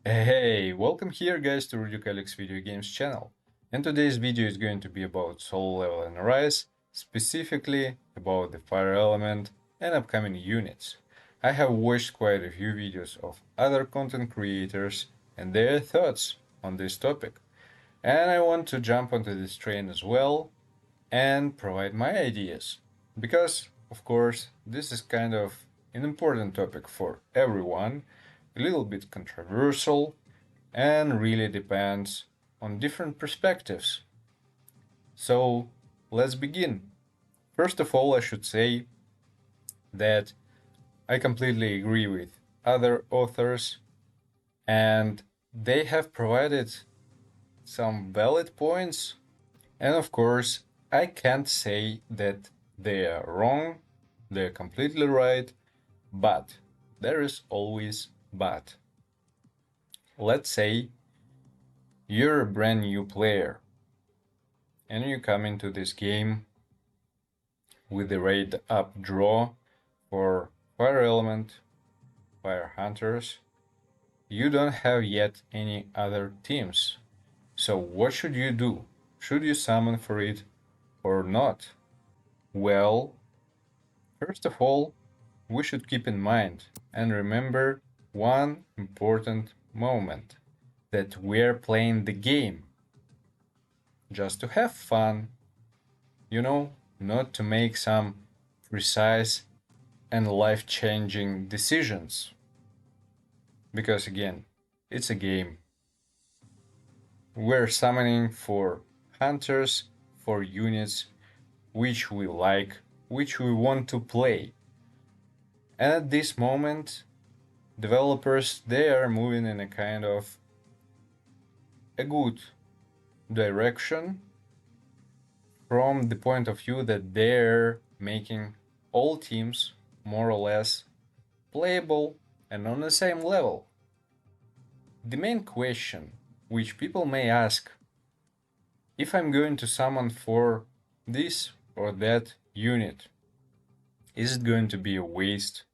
Hey, welcome here guys to Rudik Video Games channel. And today's video is going to be about solo level and rise, specifically about the fire element and upcoming units. I have watched quite a few videos of other content creators and their thoughts on this topic. And I want to jump onto this train as well and provide my ideas. Because, of course, this is kind of an important topic for everyone, a little bit controversial, and really depends on different perspectives. So, let's begin. First of all, I should say that I completely agree with other authors, and they have provided some valid points. And of course, I can't say that they are wrong, they're completely right, but there is always but. Let's say you're a brand new player and you come into this game with the raid up draw for fire element, fire hunters. You don't have yet any other teams. So what should you do? Should you summon for it or not? Well, first of all, we should keep in mind and remember one important moment, that we're playing the game just to have fun, not to make some precise and life-changing decisions. Because again, it's a game. We're summoning for hunters, for units which we like, which we want to play. And at this moment, developers, they are moving in a kind of a good direction from the point of view that they're making all teams more or less playable and on the same level. The main question which people may ask, if I'm going to summon for this or that unit, is it going to be a waste?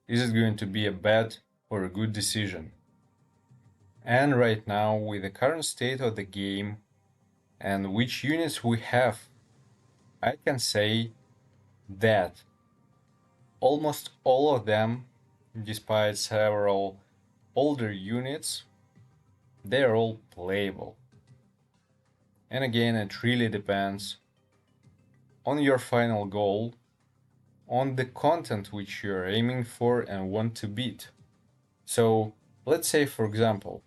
Is it going to be a bad or a good decision? And right now, with the current state of the game and which units we have, I can say that almost all of them, despite several older units, they're all playable. And again, it really depends on your final goal, on the content which you're aiming for and want to beat. So let's say, for example,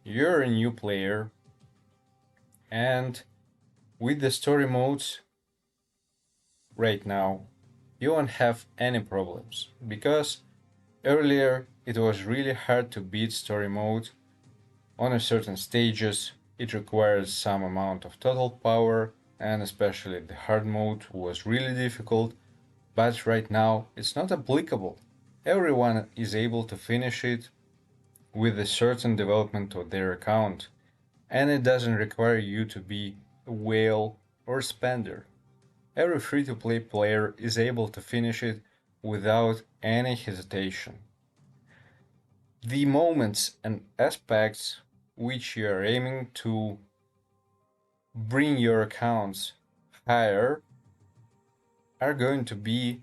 you're a new player and with the story modes right now, you won't have any problems, because earlier it was really hard to beat story mode. On a certain stages, it requires some amount of total power, and especially the hard mode was really difficult, but right now it's not applicable. Everyone is able to finish it with a certain development of their account, and it doesn't require you to be a whale or spender. Every free-to-play player is able to finish it without any hesitation. The moments and aspects which you are aiming to bring your accounts higher are going to be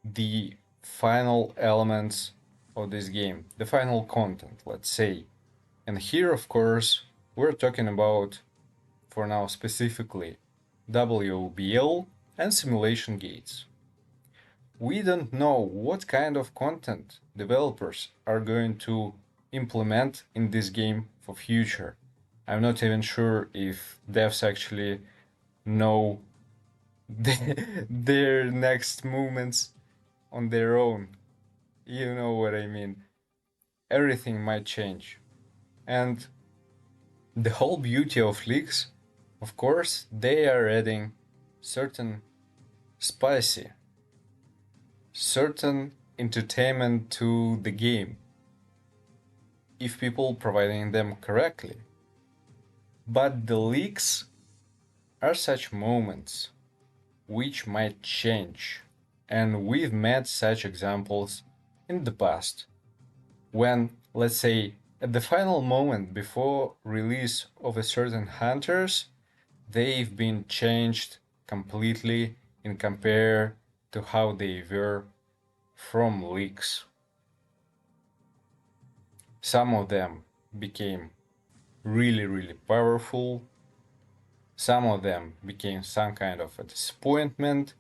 the final elements of this game, the final content, let's say. And here, of course, we're talking about, for now specifically, WOBL and simulation gates. We don't know what kind of content developers are going to implement in this game for future. I'm not even sure if devs actually know their next movements on their own. You know what I mean. Everything might change. And the whole beauty of leaks, of course, they are adding certain spicy, certain entertainment to the game, if people providing them correctly. But the leaks are such moments which might change, and we've met such examples in the past when, let's say, At the final moment before release of a certain hunters, they've been changed completely in compare to how they were from leaks. Some of them became really powerful. Some of them became some kind of a disappointment.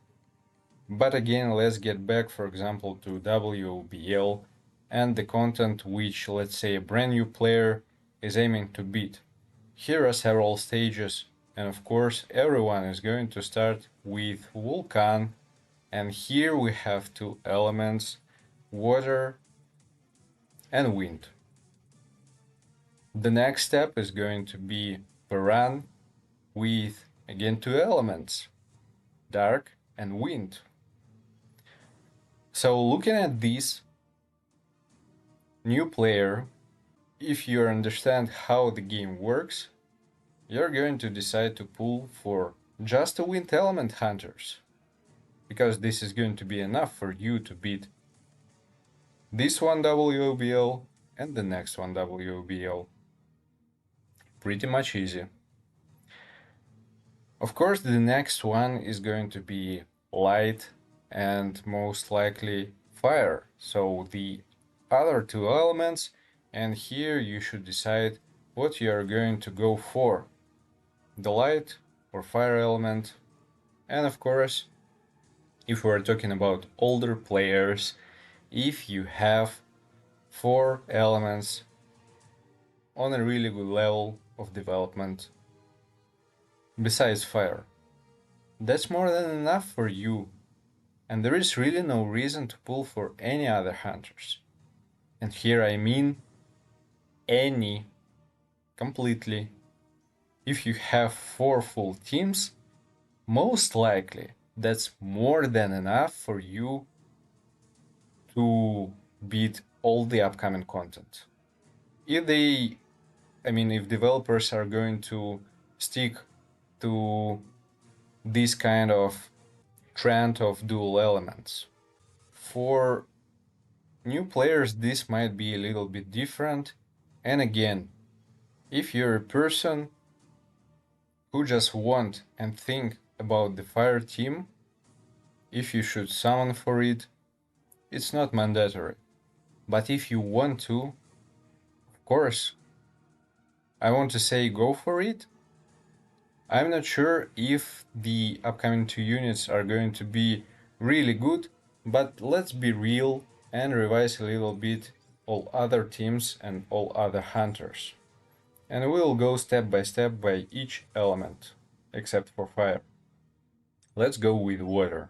But again, let's get back, for example, to WOBL and the content which, let's say, a brand new player is aiming to beat. Here are several stages, and of course, everyone is going to start with Vulcan, and here we have two elements, water and wind. The next step is going to be Paran with, again, two elements, dark and wind. So looking at this new player, if you understand how the game works, you're going to decide to pull for just a wind element hunters, because this is going to be enough for you to beat this one WOBL and the next one WOBL. Pretty much easy. Of course, the next one is going to be light and most likely fire. So the other two elements, and here you should decide what you are going to go for. The light or fire element. And of course, if we are talking about older players, if you have 4 elements on a really good level of development besides fire, that's more than enough for you, and there is really no reason to pull for any other hunters. And here I mean any, completely. If you have 4 full teams, most likely that's more than enough for you to beat all the upcoming content. If developers are going to stick to this kind of trend of dual elements. For new players, this might be a little bit different. And again, if you're a person who just want and think about the fire team, if you should summon for it, it's not mandatory. But if you want to, of course, I want to say go for it. I'm not sure if the upcoming 2 units are going to be really good, but let's be real and revise a little bit all other teams and all other hunters. And we'll go step by each element, except for fire. Let's go with water.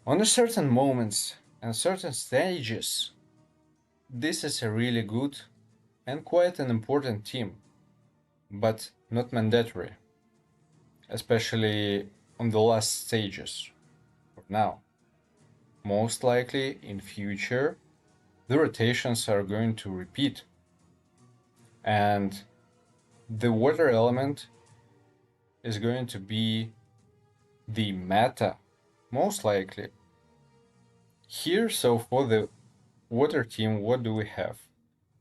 On a certain moments and certain stages, this is a really good and quite an important team, but not mandatory, especially on the last stages for now. Most likely in future, the rotations are going to repeat, and the water element is going to be the meta, most likely. Here, so for the water team, what do we have?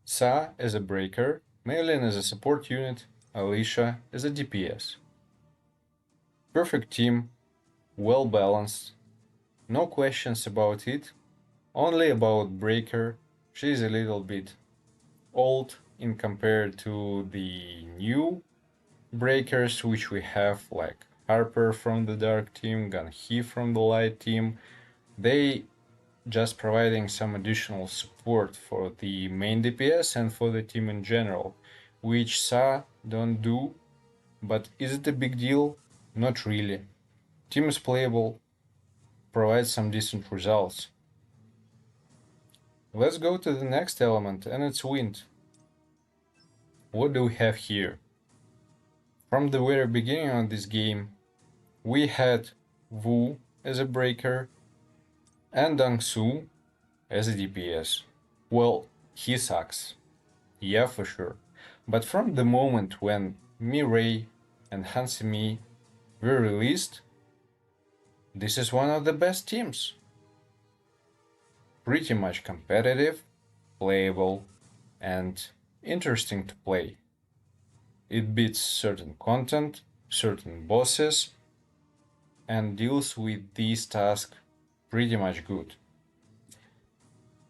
Sa as a breaker, Meilin as a support unit, Alicia as a DPS. Perfect team, well balanced, no questions about it, only about breaker. She's a little bit old in compared to the new breakers which we have, like Harper from the dark team, Ganhi from the light team. They just providing some additional support for the main DPS and for the team in general, which Sa don't do. But is it a big deal? Not really. Team is playable, provides some decent results. Let's go to the next element, and it's wind. What do we have here? From the very beginning of this game, we had Wu as a breaker and Dang Su as a DPS. Well, he sucks. Yeah, for sure. But from the moment when Mirai and Hansemi were released, this is one of the best teams. Pretty much competitive, playable, and interesting to play. It beats certain content, certain bosses, and deals with these tasks pretty much good.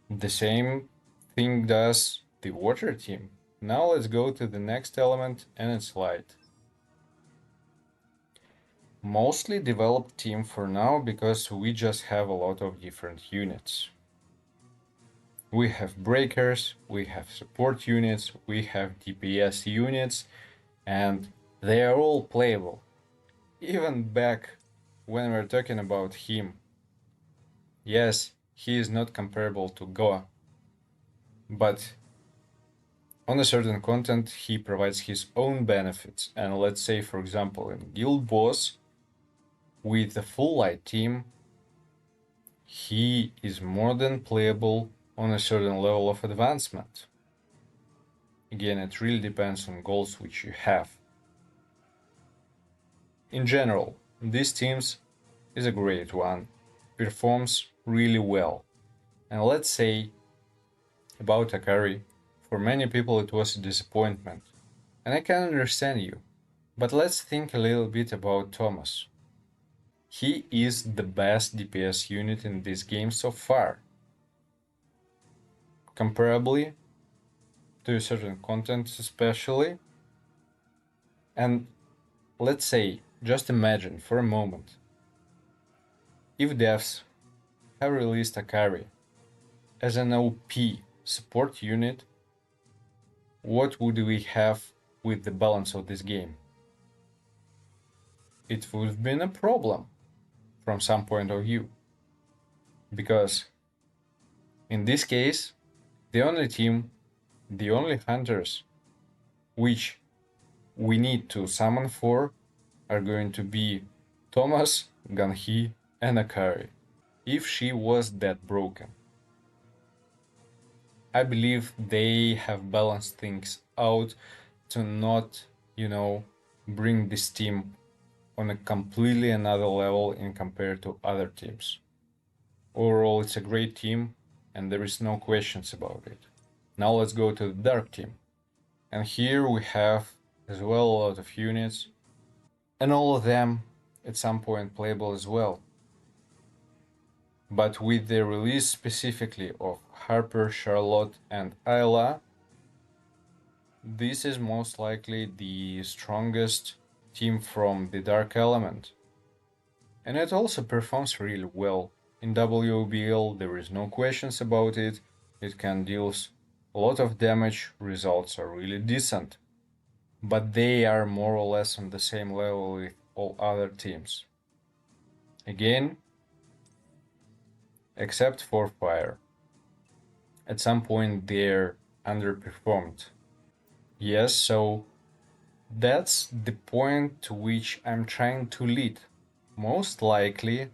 The same thing does the water team. Now let's go to the next element, and it's light. Mostly developed team for now because we just have a lot of different units. We have breakers, we have support units, we have DPS units, and they are all playable. Even back when we're talking about him, yes, he is not comparable to Goa, but on a certain content he provides his own benefits. And let's say, for example, in Guild Boss, with the full light team, he is more than playable on a certain level of advancement. Again, it really depends on goals which you have. In general, these teams is a great one, performs really well. And let's say about Akari, for many people it was a disappointment. And I can understand you. But let's think a little bit about Thomas. He is the best DPS unit in this game so far. Comparably to certain content especially. And let's say, just imagine for a moment, if devs have released Akari as an OP support unit, what would we have with the balance of this game? It would have been a problem from some point of view. Because in this case, the only team, the only hunters which we need to summon for are going to be Thomas, Ganhi, and Akari. If she was that broken, I believe they have balanced things out to not, bring this team on a completely another level in compared to other teams. Overall, it's a great team, and there is no questions about it. Now let's go to the dark team. And here we have as well a lot of units, and all of them at some point playable as well. But with the release specifically of Harper, Charlotte, and Ayla, this is most likely the strongest team from the Dark Element. And it also performs really well. In WOBL, there is no questions about it. It can deal a lot of damage, results are really decent. But they are more or less on the same level with all other teams. Again, except for Fire. At some point they're underperformed. Yes, so that's the point to which I'm trying to lead. Most likely,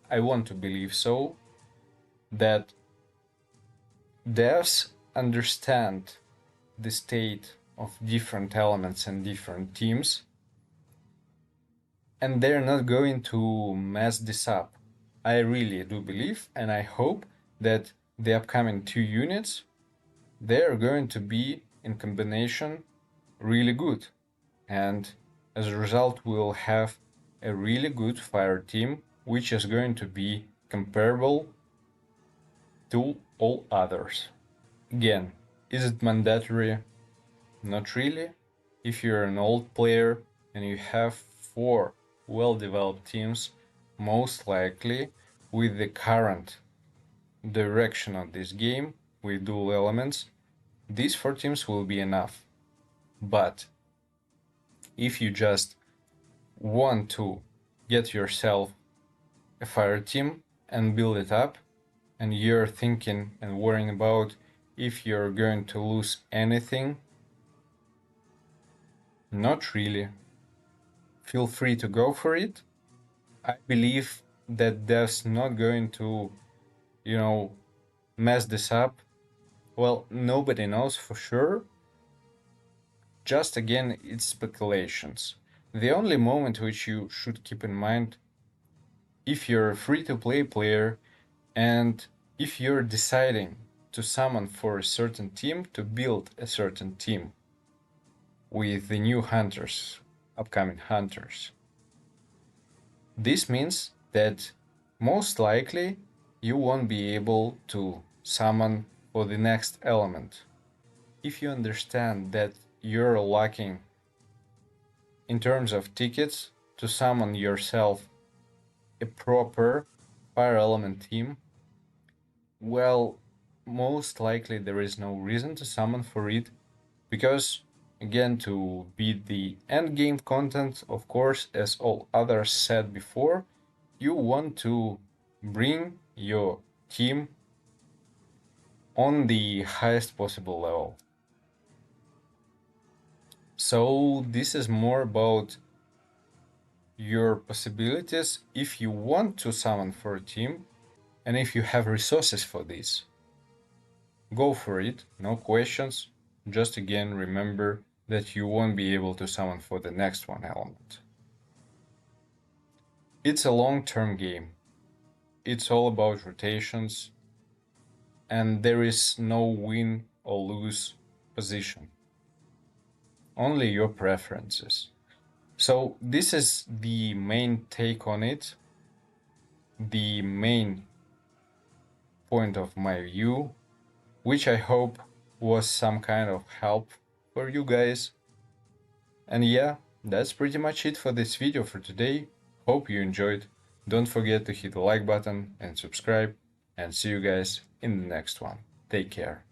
I want to believe so, that devs understand the state of different elements and different teams, and they're not going to mess this up. I really do believe, and I hope that the upcoming two units, they're going to be in combination really good. And as a result, we'll have a really good fire team, which is going to be comparable to all others. Again, is it mandatory? Not really. If you're an old player and you have 4 well-developed teams, most likely with the current direction of this game, with dual elements, these 4 teams will be enough. But if you just want to get yourself a fire team and build it up, and you're thinking and worrying about if you're going to lose anything, not really. Feel free to go for it. I believe that devs not going to, mess this up. Well, nobody knows for sure. Just again, it's speculations. The only moment which you should keep in mind, if you're a free-to-play player and if you're deciding to summon for a certain team to build a certain team with the new hunters, upcoming hunters. This means that most likely you won't be able to summon for the next element. If you understand that you're lacking in terms of tickets to summon yourself a proper fire element team, well, most likely there is no reason to summon for it, because again, to beat the end game content, of course, as all others said before, you want to bring your team on the highest possible level. So this is more about your possibilities if you want to summon for a team and if you have resources for this. Go for it, no questions. Just again remember that you won't be able to summon for the next one element. It's a long-term game. It's all about rotations, and there is no win or lose position. Only your preferences. So this is the main take on it, the main point of my view, which I hope was some kind of help for you guys. And yeah, that's pretty much it for this video for today. Hope you enjoyed. Don't forget to hit the like button and subscribe, and see you guys in the next one. Take care.